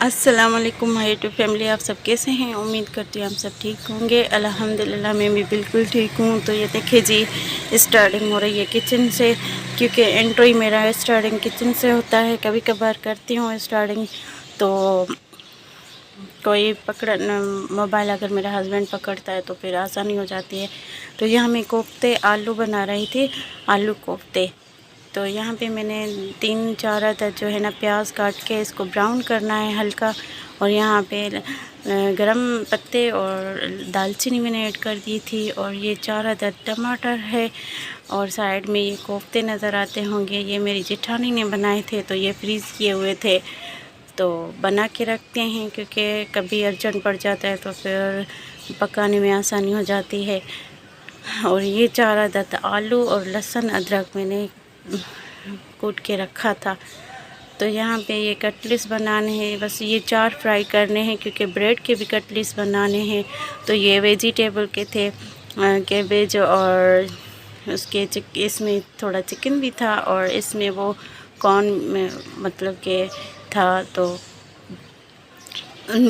अस्सलाम वालेकुम my YouTube family, आप सब कैसे हैं। उम्मीद करती हूँ आप सब ठीक होंगे। अल्हम्दुलिल्लाह मैं भी बिल्कुल ठीक हूँ। तो ये देखिए जी, स्टार्टिंग हो रही है किचन से, क्योंकि एंट्री मेरा स्टार्टिंग किचन से होता है। कभी कभार करती हूँ स्टार्टिंग, तो कोई पकड़ मोबाइल अगर मेरा हस्बैंड पकड़ता है तो फिर आसानी हो जाती है। तो यहाँ मैं कोफ्ते आलू बना रही थी, आलू कोफ्ते। तो यहाँ पे मैंने 3-4 अदद जो है ना प्याज काट के इसको ब्राउन करना है हल्का। और यहाँ पे गरम पत्ते और दालचीनी मैंने ऐड कर दी थी। और ये 4 अदद टमाटर है। और साइड में ये कोफ्ते नज़र आते होंगे, ये मेरी जेठानी ने बनाए थे, तो ये फ्रीज़ किए हुए थे, तो बना के रखते हैं क्योंकि कभी अर्जेंट पड़ जाता है तो फिर पकाने में आसानी हो जाती है। और ये 4 अदद आलू और लहसुन अदरक मैंने कूट के रखा था। तो यहाँ पे ये कटलेट्स बनाने हैं, बस ये 4 फ्राई करने हैं क्योंकि ब्रेड के भी कटलेट्स बनाने हैं। तो ये वेजिटेबल के थे, कैबेज और उसके इसमें थोड़ा चिकन भी था और इसमें वो कॉर्न में मतलब के था, तो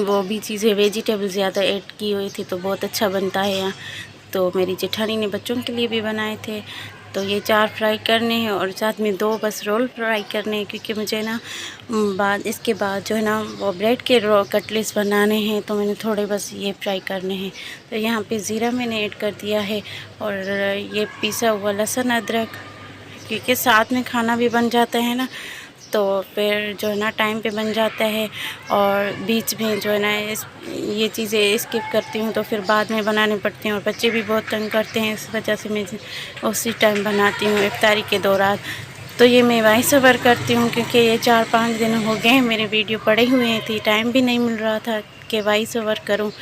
वो भी चीज़ें वेजिटेबल ज़्यादा ऐड की हुई थी तो बहुत अच्छा बनता है यहाँ। तो मेरी जेठानी ने बच्चों के लिए भी बनाए थे। तो ये 4 फ्राई करने हैं और साथ में 2 बस रोल फ्राई करने हैं, क्योंकि मुझे ना इसके बाद जो है ना वो ब्रेड के कटलेट्स बनाने हैं, तो मैंने थोड़े बस ये फ्राई करने हैं। तो यहाँ पे ज़ीरा मैंने ऐड कर दिया है और ये पिसा हुआ लहसुन अदरक, क्योंकि साथ में खाना भी बन जाता है ना, तो फिर जो है ना टाइम पे बन जाता है। और बीच में जो है ना ये चीज़ें स्किप करती हूँ तो फिर बाद में बनाने पड़ती हैं और बच्चे भी बहुत तंग करते हैं, इस वजह से मैं उसी टाइम बनाती हूँ इफ्तारी के दौरान। तो ये मैं वॉइस ओवर करती हूँ क्योंकि ये 4-5 दिन हो गए हैं मेरे वीडियो पड़े हुए थी, टाइम भी नहीं मिल रहा था कि वॉइस ओवर करूँ,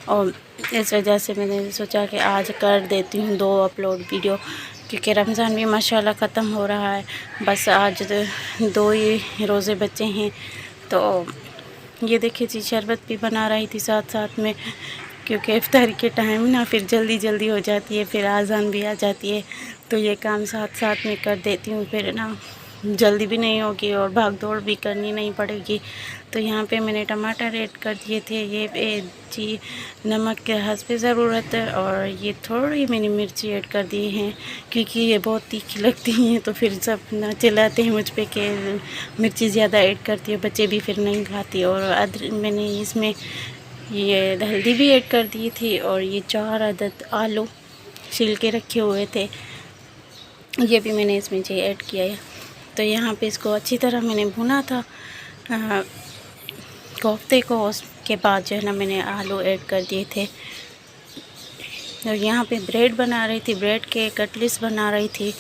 और इस वजह से मैंने सोचा कि आज कर देती हूँ 2 अपलोड वीडियो, क्योंकि रमज़ान भी माशाल्लाह ख़त्म हो रहा है। बस आज 2 ही रोज़े बचे हैं। तो ये देखिए जी, शरबत भी बना रही थी साथ साथ में, क्योंकि इफ्तारी के टाइम ना फिर जल्दी जल्दी हो जाती है, फिर आज़ान भी आ जाती है, तो ये काम साथ साथ में कर देती हूँ, फिर ना जल्दी भी नहीं होगी और भाग दौड़ भी करनी नहीं पड़ेगी। तो यहाँ पे मैंने टमाटर ऐड कर दिए थे, ये जी नमक के हस्बे ज़रूरत है, और ये थोड़ी मैंने मिर्ची ऐड कर दी हैं क्योंकि ये बहुत तीखी लगती हैं, तो फिर सब ना चिल्लाते हैं मुझ पे कि मिर्ची ज़्यादा ऐड करती है, बच्चे भी फिर नहीं खाती। और मैंने इसमें ये हल्दी भी ऐड कर दी थी। और ये 4 अदद आलू छील के रखे हुए थे, ये भी मैंने इसमें जी ऐड किया है। तो यहाँ पे इसको अच्छी तरह मैंने भुना था कोफ्ते को, उसके बाद जो है ना मैंने आलू ऐड कर दिए थे। और यहाँ पे ब्रेड बना रही थी, ब्रेड के कटलेट्स बना रही थी।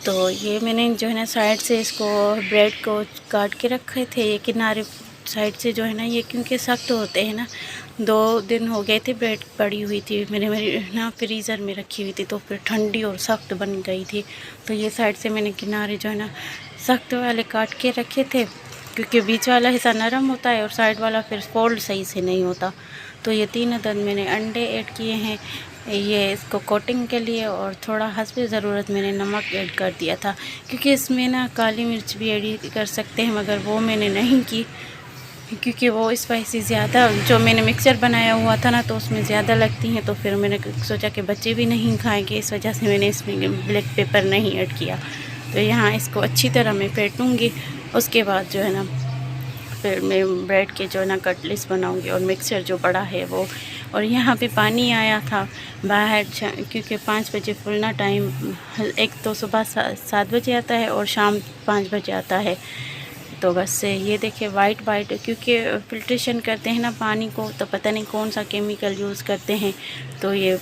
तो ये मैंने जो है ना साइड से इसको ब्रेड को काट के रखे थे, ये किनारे साइड से जो है ना, ये क्योंकि सख्त होते हैं ना, 2 दिन हो गए थे ब्रेड पड़ी हुई थी मेरे ना फ्रीज़र में रखी हुई थी, तो फिर ठंडी और सख्त बन गई थी। तो ये साइड से मैंने किनारे जो है ना सख्त वाले काट के रखे थे, क्योंकि बीच वाला हिस्सा नरम होता है और साइड वाला फिर फोल्ड सही से नहीं होता। तो ये 3 अदद मैंने अंडे ऐड किए हैं ये इसको कोटिंग के लिए, और थोड़ा हस्बे ज़रूरत मैंने नमक ऐड कर दिया था, क्योंकि इसमें ना काली मिर्च भी ऐड कर सकते हैं, मगर वो मैंने नहीं की क्योंकि वो स्पाइसी ज़्यादा जो मैंने मिक्सचर बनाया हुआ था ना, तो उसमें ज़्यादा लगती हैं, तो फिर मैंने सोचा कि बच्चे भी नहीं खाएंगे, इस वजह से मैंने इसमें ब्लैक पेपर नहीं ऐड किया। तो यहाँ इसको अच्छी तरह मैं फेंटूँगी, उसके बाद जो है ना फिर मैं ब्रेड के जो है ना कटलेट्स बनाऊँगी और मिक्सचर जो बड़ा है वो। और यहाँ पे पानी आया था बाहर, क्योंकि 5 बजे फुलना टाइम, एक तो सुबह 7 बजे आता है और शाम 5 बजे आता है। तो बस ये देखिए वाइट वाइट, क्योंकि फिल्ट्रेशन करते हैं ना पानी को, तो पता नहीं कौन सा केमिकल यूज़ करते हैं, तो ये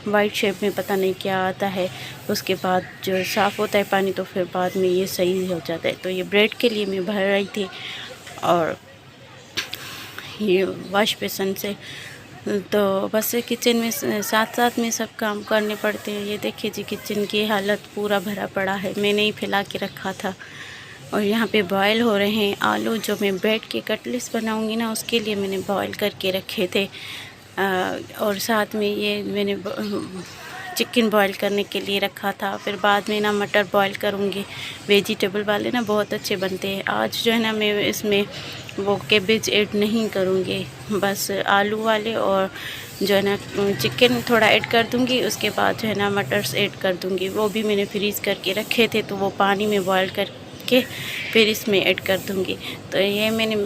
वाइट शेप में पता नहीं क्या आता है। उसके बाद जो साफ़ होता है पानी तो फिर बाद में ये सही हो जाता है। तो ये ब्रेड के लिए मैं भर रही थी और ये वॉश बेसन से, तो बस किचन में साथ साथ में सब काम करने पड़ते हैं। ये देखिए जी, किचन की हालत पूरा भरा पड़ा है, मैंने ही फैला के रखा था। और यहाँ पे बॉयल हो रहे हैं आलू, जो मैं ब्रेड के कटलेट्स बनाऊंगी ना उसके लिए मैंने बॉयल करके रखे थे। और साथ में ये मैंने चिकन बॉईल करने के लिए रखा था। फिर बाद में ना मटर बॉईल करूँगी। वेजिटेबल वाले ना बहुत अच्छे बनते हैं। आज जो है ना मैं इसमें वो कैबेज ऐड नहीं करूँगी, बस आलू वाले और जो है ना चिकन थोड़ा ऐड कर दूँगी। उसके बाद जो है ना मटर्स ऐड कर दूँगी। वो भी मैंने फ्रीज़ करके रखे थे, तो वो पानी में बॉईल करके फिर इसमें ऐड कर दूँगी। तो ये मैंने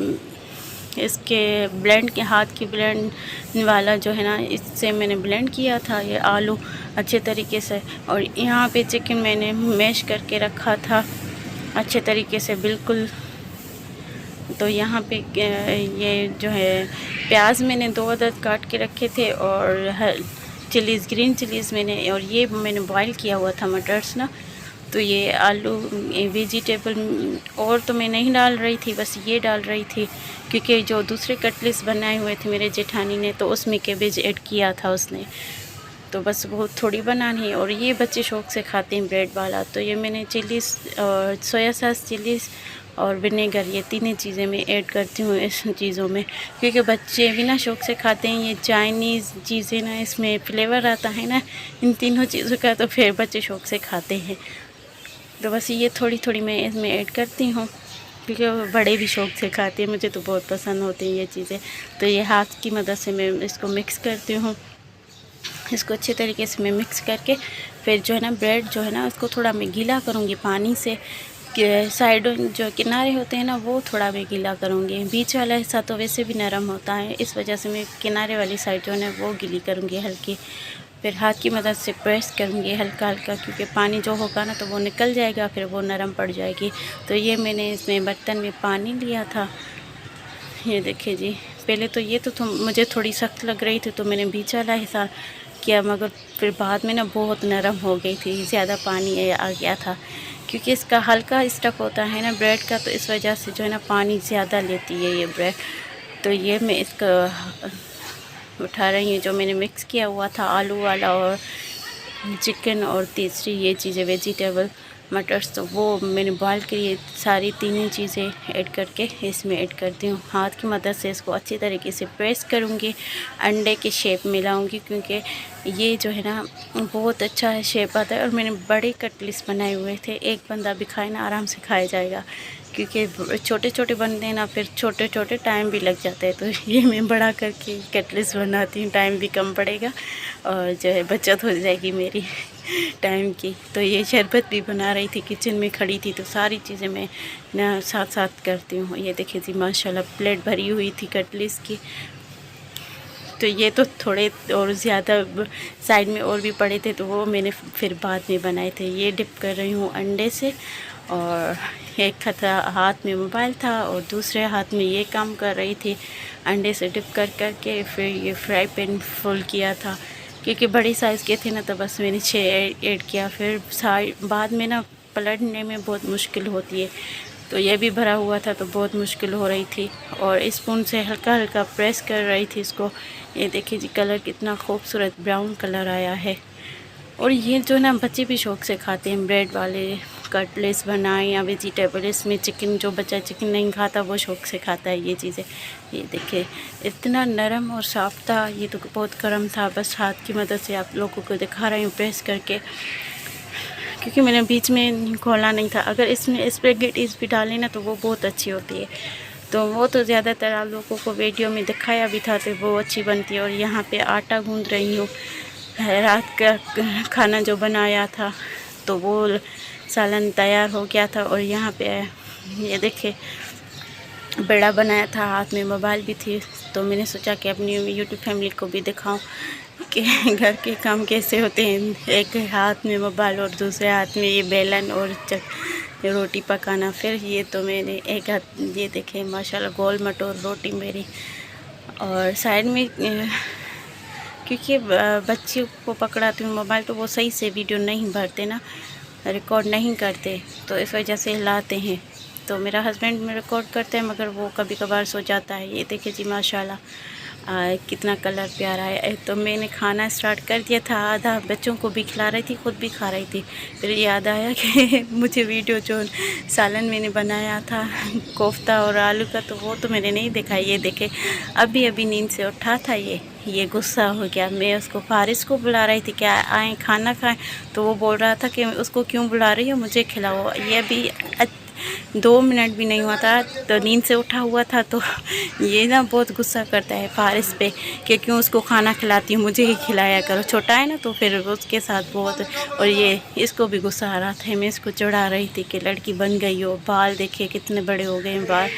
इसके ब्लेंड के हाथ की ब्लेंड वाला जो है ना, इससे मैंने ब्लेंड किया था ये आलू अच्छे तरीके से। और यहाँ पे चिकन मैंने मैश करके रखा था अच्छे तरीके से बिल्कुल। तो यहाँ पे ये जो है प्याज मैंने 2 अदद काट के रखे थे और चिलीज़ ग्रीन चिलीज़ मैंने, और ये मैंने बॉईल किया हुआ था मटर्स ना। तो ये आलू वेजिटेबल और तो मैं नहीं डाल रही थी, बस ये डाल रही थी क्योंकि जो दूसरे कटलेट्स बनाए हुए थे मेरे जेठानी ने, तो उसमें कैबेज ऐड किया था उसने, तो बस वो थोड़ी बनानी है। और ये बच्चे शौक़ से खाते हैं ब्रेड वाला। तो ये मैंने चिलीज़ और सोया सॉस, चिलीज़ और विनेगर, ये तीनों चीज़ें मैं ऐड करती हूँ इस चीज़ों में, क्योंकि बच्चे भी ना शौक़ से खाते हैं। ये चाइनीज़ चीज़ें ना, इसमें फ्लेवर आता है ना इन तीनों चीज़ों का, तो फिर बच्चे शौक़ से खाते हैं। तो बस ये थोड़ी थोड़ी मैं इसमें ऐड करती हूँ, क्योंकि बड़े भी शौक़ से खाते हैं। मुझे तो बहुत पसंद होती हैं ये चीज़ें। तो ये हाथ की मदद से मैं इसको मिक्स करती हूँ। इसको अच्छे तरीके से मैं मिक्स करके फिर जो है ना ब्रेड जो है ना उसको थोड़ा मैं गीला करूँगी पानी से। साइड जो किनारे होते हैं ना वो थोड़ा मैं गीला करूँगी। बीच वाला हिस्सा तो वैसे भी नरम होता है, इस वजह से मैं किनारे वाली साइड जो है ना वो गीली करूँगी हल्की। फिर हाथ की मदद से प्रेस करूँगी हल्का हल्का, क्योंकि पानी जो होगा ना तो वो निकल जाएगा, फिर वो नरम पड़ जाएगी। तो ये मैंने इसमें बर्तन में पानी लिया था, ये देखिए जी। पहले तो ये तो मुझे थोड़ी सख्त लग रही थी, तो मैंने बीच वाला हिस्सा किया, मगर फिर बाद में ना बहुत नरम हो गई थी, ज़्यादा पानी आ गया था, क्योंकि इसका हल्का स्टफ़ होता है ना ब्रेड का, तो इस वजह से जो है ना पानी ज़्यादा लेती है ये ब्रेड। तो ये मैं इसका उठा रही हूँ जो मैंने मिक्स किया हुआ था आलू वाला और चिकन और तीसरी ये चीज़ें वेजिटेबल मटर्स, तो वो मैंने बॉईल के लिए सारी तीनों चीज़ें ऐड करके इसमें ऐड करती हूँ। हाथ की मदद से इसको अच्छी तरीके से प्रेस करूँगी, अंडे के शेप में लाऊँगी, क्योंकि ये जो है ना बहुत अच्छा है शेप आता है। और मैंने बड़े कटलेट्स बनाए हुए थे, एक बंदा भी खाए ना आराम से खाया जाएगा, क्योंकि छोटे छोटे बनते हैं ना, फिर छोटे छोटे टाइम भी लग जाता है। तो ये मैं बड़ा करके कटलेट्स बनाती हूँ, टाइम भी कम पड़ेगा और जो है बचत हो जाएगी मेरी टाइम की। तो ये शरबत भी बना रही थी, किचन में खड़ी थी, तो सारी चीज़ें मैं ना साथ साथ करती हूँ। ये देखिए जी माशाल्लाह प्लेट भरी हुई थी कटलेट्स की। तो ये तो थोड़े और ज़्यादा साइड में और भी पड़े थे, तो वो मैंने फिर बाद में बनाए थे। ये डिप कर रही हूँ अंडे से, और एक हाथ में मोबाइल था और दूसरे हाथ में ये काम कर रही थी। अंडे से डिप कर के फिर ये फ्राई पैन फुल किया था, क्योंकि बड़ी साइज़ के थे ना, तो बस मैंने 6 ऐड किया। फिर बाद में ना पलटने में बहुत मुश्किल होती है, तो ये भी भरा हुआ था, तो बहुत मुश्किल हो रही थी, और स्पून से हल्का हल्का प्रेस कर रही थी इसको। ये देखिए जी कलर कितना खूबसूरत ब्राउन कलर आया है। और ये जो ना बच्चे भी शौक़ से खाते हैं, ब्रेड वाले कटलेट्स बनाए या वेजिटेबल, इसमें चिकन, जो बच्चा चिकन नहीं खाता वो शौक़ से खाता है ये चीज़ें। ये देखिए इतना नरम और साफ़ था, ये तो बहुत गर्म था। बस हाथ की मदद से आप लोगों को दिखा रही हूँ प्रेस करके, क्योंकि मैंने बीच में खोला नहीं था। अगर इसमें स्पैगेटीज़ भी डालें ना तो वो बहुत अच्छी होती है, तो वो तो ज़्यादातर आप लोगों को वीडियो में दिखाया भी था, तो वो अच्छी बनती है। और यहाँ पे आटा गूँध रही हूँ, रात का खाना जो बनाया था तो वो सालन तैयार हो गया था। और यहाँ पे ये देखिए बड़ा बनाया था, हाथ में मोबाइल भी थी, तो मैंने सोचा कि अपनी यूट्यूब फैमिली को भी दिखाऊं कि घर के काम कैसे होते हैं। एक हाथ में मोबाइल और दूसरे हाथ में ये बेलन और रोटी पकाना। फिर ये तो मैंने एक हाथ, ये देखें माशाल्लाह गोल मटोर रोटी मेरी। और साइड में क्योंकि बच्चे को पकड़ाती हूँ मोबाइल, तो वो सही से वीडियो नहीं भरते ना, रिकॉर्ड नहीं करते, तो इस वजह से हिलाते हैं। तो मेरा हस्बैंड में रिकॉर्ड करते हैं, मगर वो कभी कभार सो जाता है। ये देखिए जी माशाल्लाह कितना कलर प्यारा है। तो मैंने खाना स्टार्ट कर दिया था, आधा बच्चों को भी खिला रही थी, खुद भी खा रही थी। फिर याद आया कि मुझे वीडियो जो सालन मैंने बनाया था कोफ्ता और आलू का, तो वो तो मैंने नहीं देखा। ये देखे अभी अभी नींद से उठा था, ये गुस्सा हो गया। मैं उसको फारिस को बुला रही थी क्या आए खाना खाएं, तो वो बोल रहा था कि उसको क्यों बुला रही हो, मुझे खिलाओ। ये भी 2 मिनट भी नहीं हुआ था तो नींद से उठा हुआ था। तो ये ना बहुत गुस्सा करता है फारिस पे कि क्यों उसको खाना खिलाती हूँ, मुझे ही खिलाया करो। छोटा है ना तो फिर उसके साथ बहुत, और ये इसको भी गुस्सा आ रहा था। मैं इसको चढ़ा रही थी कि लड़की बन गई हो, बाल देखिए कितने बड़े हो गए हैं बाल।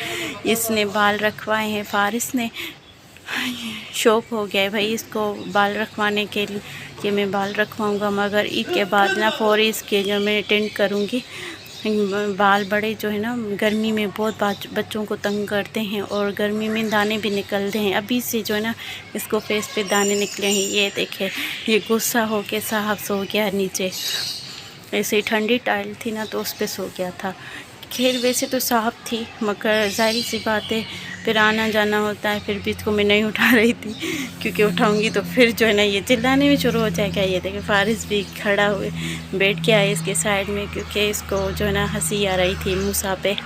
इसने बाल रखवाए हैं, फारिस ने। शौक हो गया है भाई इसको बाल रखवाने के लिए कि मैं बाल रखवाऊँगा, मगर ईद के बाद ना फौरी इसके जो मैं अटेंड करूँगी। बाल बड़े जो है ना गर्मी में बहुत बच्चों को तंग करते हैं, और गर्मी में दाने भी निकलते हैं। अभी से जो है ना इसको फेस पे दाने निकले हैं। ये देखे ये गुस्सा हो के साहब सो गया नीचे। ऐसे ही ठंडी टाइल थी ना तो उस पर सो गया था। खैर वैसे तो साहब थी, मगर जाहिर सी बात है फिर आना जाना होता है। फिर भी इसको मैं नहीं उठा रही थी, क्योंकि उठाऊंगी तो फिर जो है ना ये चिल्लाने में शुरू हो जाएगा। ये देखे फारिस भी खड़ा हुए बैठ के आए इसके साइड में, क्योंकि इसको जो है ना हंसी आ रही थी मूसा पे।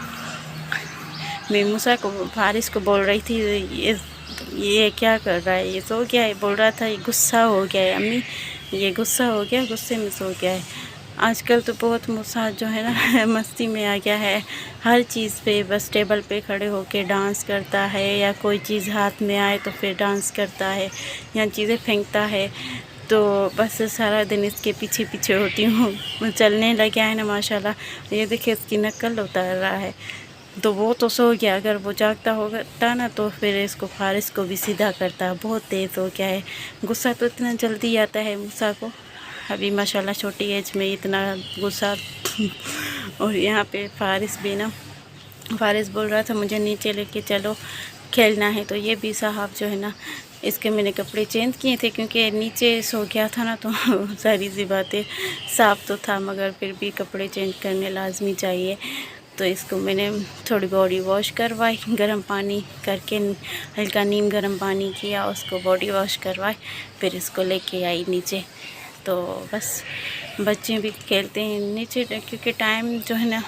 मैं मूसा को फारिस को बोल रही थी ये क्या कर रहा है, ये सो गया है। बोल रहा था ये गुस्सा हो गया है अम्मी, ये गुस्सा हो गया, गुस्से में सो गया है। आजकल तो बहुत मूसा जो है ना मस्ती में आ गया है। हर चीज़ पे बस टेबल पे खड़े होके डांस करता है, या कोई चीज़ हाथ में आए तो फिर डांस करता है, या चीज़ें फेंकता है। तो बस सारा दिन इसके पीछे पीछे होती हूँ। चलने लग गया है ना माशाल्लाह। ये देखिए इसकी नकल उतार रहा है। तो वो तो सो गया, अगर वो जागता होता ना तो फिर इसको फारिस को भी सीधा करता। बहुत तेज़ हो गया है, गुस्सा तो इतना जल्दी आता है मूसा को। अभी माशाल्लाह छोटी एज में इतना गुस्सा। और यहाँ पे फारिस भी ना, फारिस बोल रहा था मुझे नीचे लेके चलो खेलना है। तो ये भी साहब जो है ना इसके मैंने कपड़े चेंज किए थे, क्योंकि नीचे सो गया था ना तो सारी सी बातें साफ़ तो था, मगर फिर भी कपड़े चेंज करने लाजमी चाहिए। तो इसको मैंने थोड़ी बॉडी वॉश करवाई, गर्म पानी करके हल्का नीम गर्म पानी किया, उसको बॉडी वॉश करवाई, फिर इसको लेके आई नीचे। तो बस बच्चे भी खेलते हैं नीचे, क्योंकि टाइम जो है ना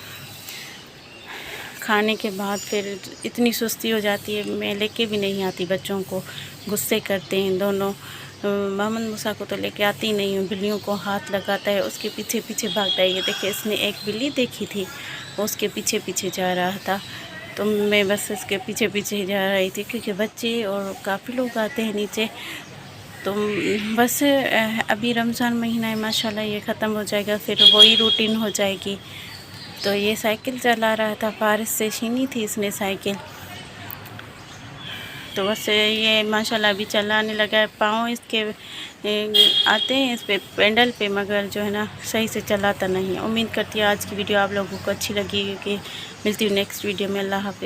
खाने के बाद फिर इतनी सुस्ती हो जाती है, मैं लेके भी नहीं आती बच्चों को। गुस्से करते हैं दोनों। मोहम्मद मूसा को तो लेके आती नहीं हूँ, बिल्लियों को हाथ लगाता है, उसके पीछे पीछे भागता है। ये देखिए इसने एक बिल्ली देखी थी, उसके पीछे पीछे जा रहा था, तो मैं बस इसके पीछे पीछे जा रही थी, क्योंकि बच्चे और काफ़ी लोग आते हैं नीचे। तो बस अभी रमज़ान महीना है माशाल्लाह, ये ख़त्म हो जाएगा, फिर वही रूटीन हो जाएगी। तो ये साइकिल चला रहा था, फारिस से छीनी थी इसने साइकिल। तो बस ये माशाल्लाह अभी चलाने लगा है। पाँव इसके आते हैं इस पे पेंडल पे, मगर जो है ना सही से चलाता नहीं। उम्मीद करती है आज की वीडियो आप लोगों को अच्छी लगी, कि मिलती हूँ नेक्स्ट वीडियो में। अल्लाह हाफ़िज़।